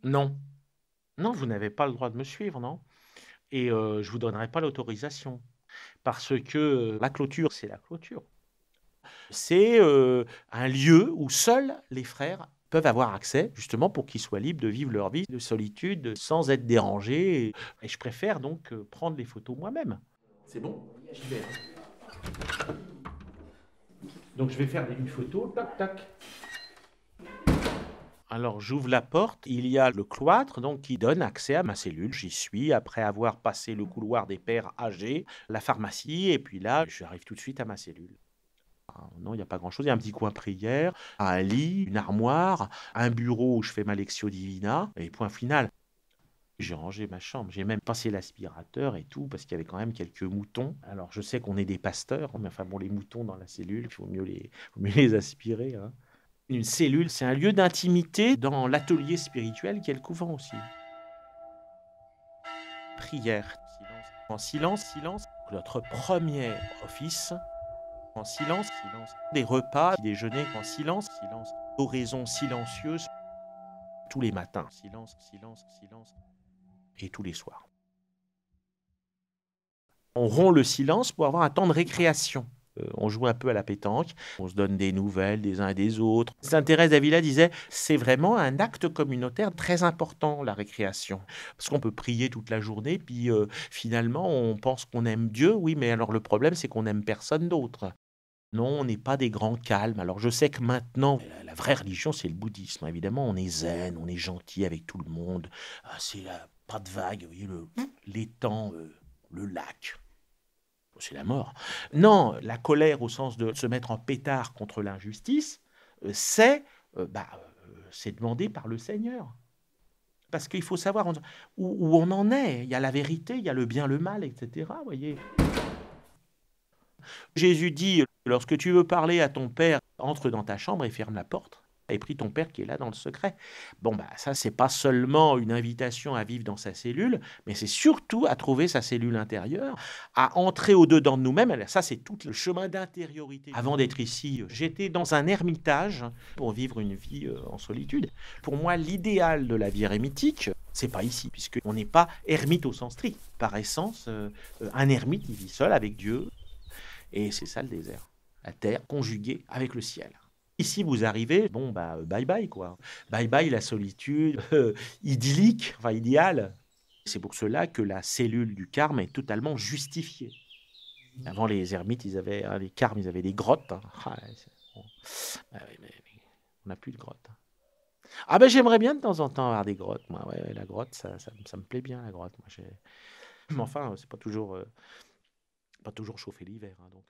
Non, non, vous n'avez pas le droit de me suivre, non et je vous donnerai pas l'autorisation parce que, la clôture, c'est la clôture. C'est, un lieu où seuls les frères peuvent avoir accès, justement pour qu'ils soient libres de vivre leur vie de solitude sans être dérangés et je préfère donc, prendre les photos moi-même. C'est bon? J'y vais, hein. Donc je vais faire une photo, tac, tac. Alors j'ouvre la porte, il y a le cloître donc qui donne accès à ma cellule. J'y suis après avoir passé le couloir des pères âgés, la pharmacie et puis là, j'arrive tout de suite à ma cellule. Ah, non, il y a pas grand-chose. Il y a un petit coin prière, un lit, une armoire, un bureau où je fais ma lectio divina et point final. J'ai rangé ma chambre, j'ai même passé l'aspirateur et tout parce qu'il y avait quand même quelques moutons. Alors je sais qu'on est des pasteurs, mais enfin bon, les moutons dans la cellule, il faut mieux les aspirer, hein. Une cellule, c'est un lieu d'intimité dans l'atelier spirituel qui est le couvent aussi. Prière, silence. En silence, silence. Notre premier office, en silence, silence. Des repas, des déjeuners en silence, silence. Oraison silencieuse tous les matins. Silence, silence, silence. Et tous les soirs. On rompt le silence pour avoir un temps de récréation. On joue un peu à la pétanque, on se donne des nouvelles des uns et des autres. Sainte Thérèse d'Avila disait, c'est vraiment un acte communautaire très important, la récréation. Parce qu'on peut prier toute la journée, puis finalement, on pense qu'on aime Dieu, oui, mais alors le problème, c'est qu'on n'aime personne d'autre. Non, on n'est pas des grands calmes. Alors je sais que maintenant, la vraie religion, c'est le bouddhisme. Évidemment, on est zen, on est gentil avec tout le monde. Ah, c'est pas de vague, vous voyez, l'étang, le lac. C'est la mort. Non, la colère au sens de se mettre en pétard contre l'injustice, c'est demandé par le Seigneur. Parce qu'il faut savoir où on en est. Il y a la vérité, il y a le bien, le mal, etc. Voyez. Jésus dit, lorsque tu veux parler à ton Père, entre dans ta chambre et ferme la porte. Et prie ton Père qui est là dans le secret. Bon, bah, ça, c'est pas seulement une invitation à vivre dans sa cellule, mais c'est surtout à trouver sa cellule intérieure, à entrer au-dedans de nous-mêmes. Ça, c'est tout le chemin d'intériorité. Avant d'être ici, j'étais dans un ermitage pour vivre une vie en solitude. Pour moi, l'idéal de la vie ermitique, c'est pas ici, puisqu'on n'est pas ermite au sens strict. Par essence, un ermite, il vit seul avec Dieu, et c'est ça le désert. La terre conjuguée avec le ciel. Ici, vous arrivez, bon, bah, bye bye, quoi. Bye bye la solitude idyllique, enfin idéale. C'est pour cela que la cellule du Carme est totalement justifiée. Avant, les ermites, les Carmes, ils avaient des grottes, hein. Ah, bon. Ah ouais, mais on n'a plus de grottes, hein. Ah ben j'aimerais bien de temps en temps avoir des grottes, moi. Ouais, ouais, la grotte, ça me plaît bien, la grotte. Mais enfin, c'est pas toujours chauffé l'hiver, hein, donc.